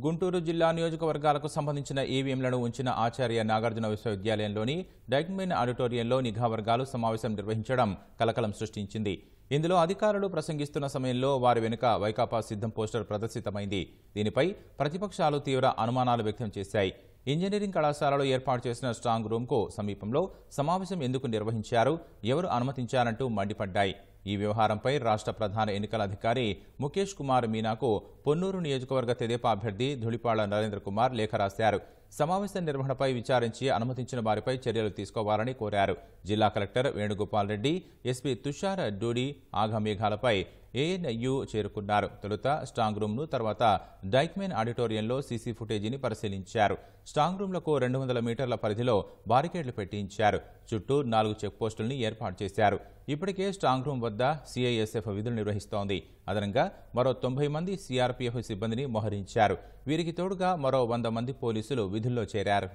గుంటూరు జిల్లా నియోజకవర్గాలకు సంబంధించిన ఈవీఎంలను ఉంచిన ఆచార్య నాగార్జున విశ్వవిద్యాలయంలోని డైక్మెన్ ఆడిటోరియంలో నిఘా వర్గాలు సమావేశం నిర్వహించడం కలకలం సృష్టించింది. ఇందులో అధికారులు ప్రసంగిస్తున్న సమయంలో వారి వెనుక వైకాపా సిద్ధం పోస్టర్ ప్రదర్శితమైంది. దీనిపై ప్రతిపక్షాలు తీవ్ర అనుమానాలు వ్యక్తం చేశాయి. ఇంజనీరింగ్ కళాశాలలో ఏర్పాటు చేసిన స్ట్రాంగ్ రూమ్కు సమీపంలో సమావేశం ఎందుకు నిర్వహించారు, ఎవరు అనుమతించారంటూ మండిపడ్డాయి. ఈ వ్యవహారంపై రాష్ట్ర ప్రధాన ఎన్నికల అధికారి ముఖేష్ కుమార్ మీనాకు పొన్నూరు నియోజకవర్గ తెదేపా అభ్యర్థి ధుళిపాళ్ల నరేంద్ర కుమార్ లేఖ రాశారు. సమావేశం నిర్వహణపై విచారించి అనుమతించిన వారిపై చర్యలు తీసుకోవాలని కోరారు. జిల్లా కలెక్టర్ వేణుగోపాల్ రెడ్డి, ఎస్పీ తుషార్ డూడి ఆఘమేఘాలపై ఏఎన్యు చేరుకున్నారు. తొలుత స్ట్రాంగ్ రూమ్ను, తర్వాత డైక్మెన్ ఆడిటోరియంలో సీసీ ఫుటేజీని పరిశీలించారు. స్ట్రాంగ్ రూమ్లకు 200 మీటర్ల పరిధిలో బారికేడ్లు పెట్టించారు. చుట్టూ 4 చెక్పోస్టుల్ని ఏర్పాటు చేశారు. ఇప్పటికే స్ట్రాంగ్ రూమ్ వద్ద సీఐఎస్ఎఫ్ విధులు నిర్వహిస్తోంది. అదనంగా మరో 90 మంది సీఆర్పీఎఫ్ సిబ్బందిని మోహరించారు. వీరికి తోడుగా మరో 100 మంది పోలీసులు విధుల్లో చేరారు.